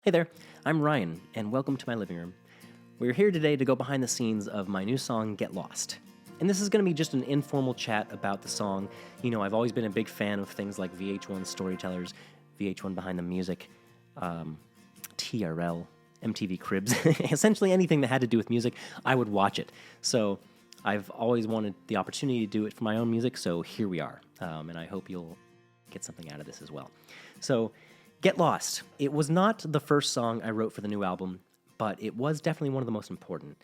Hey there, I'm Ryan, and welcome to my living room. We're here today to go behind the scenes of my new song, Get Lost. And this is going to be just an informal chat about the song. You know, I've always been a big fan of things like VH1 Storytellers, VH1 Behind the Music, TRL, MTV Cribs. Essentially anything that had to do with music, I would watch it. So I've always wanted the opportunity to do it for my own music, so here we are. And I hope you'll get something out of this as well. So, Get Lost. It was not the first song I wrote for the new album, but it was definitely one of the most important.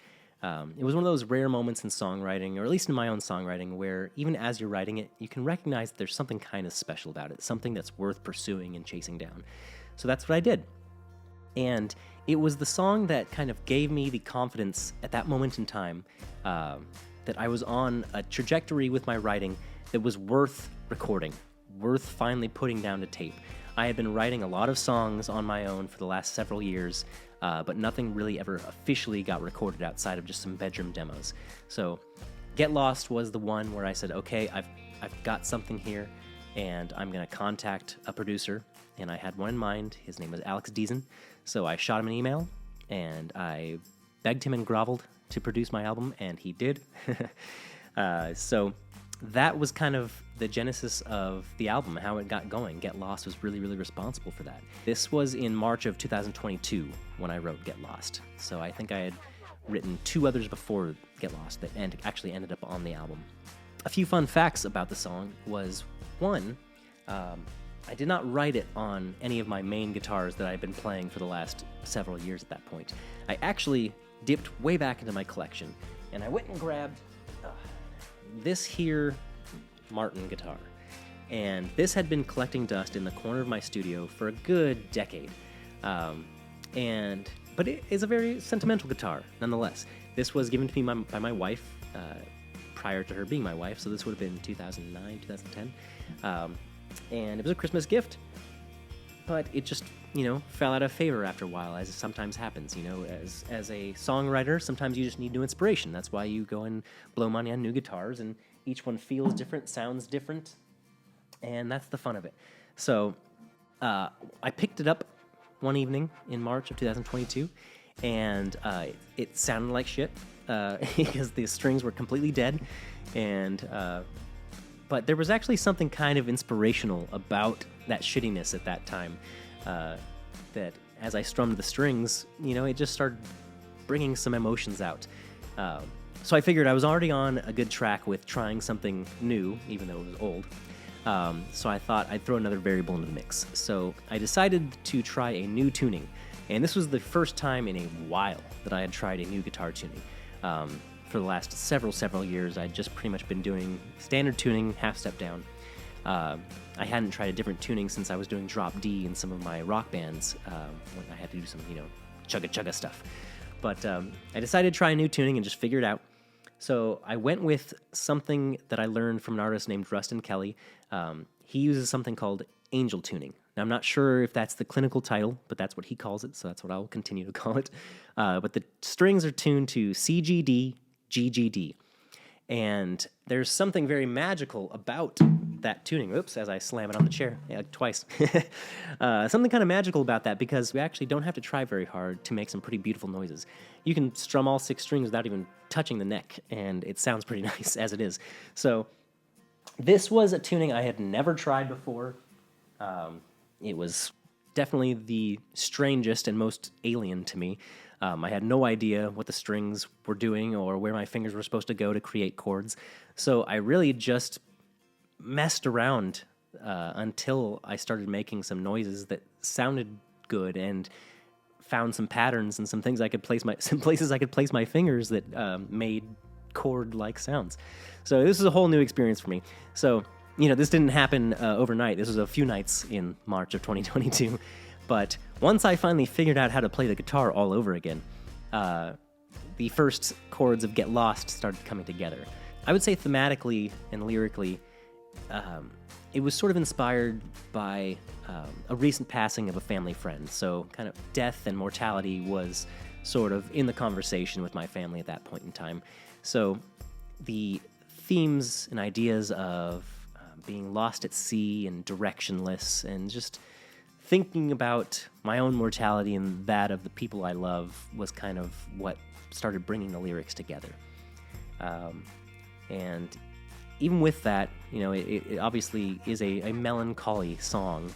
It was one of those rare moments in songwriting, or at least in my own songwriting, where even as you're writing it, you can recognize that there's something kind of special about it, something that's worth pursuing and chasing down. So that's what I did. And it was the song that kind of gave me the confidence at that moment in time that I was on a trajectory with my writing that was worth recording, worth finally putting down to tape. I had been writing a lot of songs on my own for the last several years, but nothing really ever officially got recorded outside of just some bedroom demos. So Get Lost was the one where I said, okay, I've got something here, and I'm going to contact a producer, and I had one in mind. His name was Alex Deason. So I shot him an email, and I begged him and groveled to produce my album, and he did. So that was kind of the genesis of the album, how it got going. Get Lost was really, really responsible for that. This was in March of 2022 when I wrote Get Lost. So I think I had written two others before Get Lost that actually ended up on the album. A few fun facts about the song was, one, I did not write it on any of my main guitars that I've been playing for the last several years at that point. I actually dipped way back into my collection, and I went and grabbed this here Martin guitar. And this had been collecting dust in the corner of my studio for a good decade. But it is a very sentimental guitar, nonetheless. This was given to me by my wife prior to her being my wife, so this would have been 2009, 2010. And it was a Christmas gift, but it just, fell out of favor after a while, as sometimes happens. As a songwriter, sometimes you just need new inspiration. That's why you go and blow money on new guitars, and each one feels different, sounds different, and that's the fun of it. So I picked it up one evening in March of 2022, and it sounded like shit because the strings were completely dead, but there was actually something kind of inspirational about that shittiness at that time. That as I strummed the strings, it just started bringing some emotions out. So I figured I was already on a good track with trying something new, even though it was old. So I thought I'd throw another variable into the mix. So I decided to try a new tuning. And this was the first time in a while that I had tried a new guitar tuning. For the last several years, I'd just pretty much been doing standard tuning, half step down. I hadn't tried a different tuning since I was doing drop D in some of my rock bands when I had to do some, chugga stuff. But I decided to try a new tuning and just figure it out. So I went with something that I learned from an artist named Rustin Kelly. He uses something called angel tuning. Now, I'm not sure if that's the clinical title, but that's what he calls it, so that's what I'll continue to call it. But the strings are tuned to C, G, D, G, G, D. And there's something very magical about that tuning. Oops, as I slam it on the chair. Yeah, twice. Something kind of magical about that, because we actually don't have to try very hard to make some pretty beautiful noises. You can strum all 6 strings without even touching the neck, and it sounds pretty nice as it is. So this was a tuning I had never tried before. It was definitely the strangest and most alien to me. I had no idea what the strings were doing or where my fingers were supposed to go to create chords. So I really just messed around until I started making some noises that sounded good and found some patterns and some things I could place some places I could place my fingers that made chord-like sounds. So this is a whole new experience for me. So, this didn't happen overnight. This was a few nights in March of 2022. But once I finally figured out how to play the guitar all over again, the first chords of Get Lost started coming together. I would say thematically and lyrically, it was sort of inspired by a recent passing of a family friend. So kind of death and mortality was sort of in the conversation with my family at that point in time. So the themes and ideas of being lost at sea and directionless and just thinking about my own mortality and that of the people I love was kind of what started bringing the lyrics together. And even with that, it obviously is a melancholy song.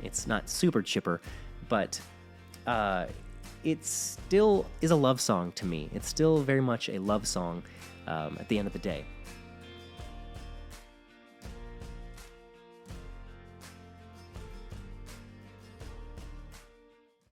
It's not super chipper, but it still is a love song to me. It's still very much a love song at the end of the day.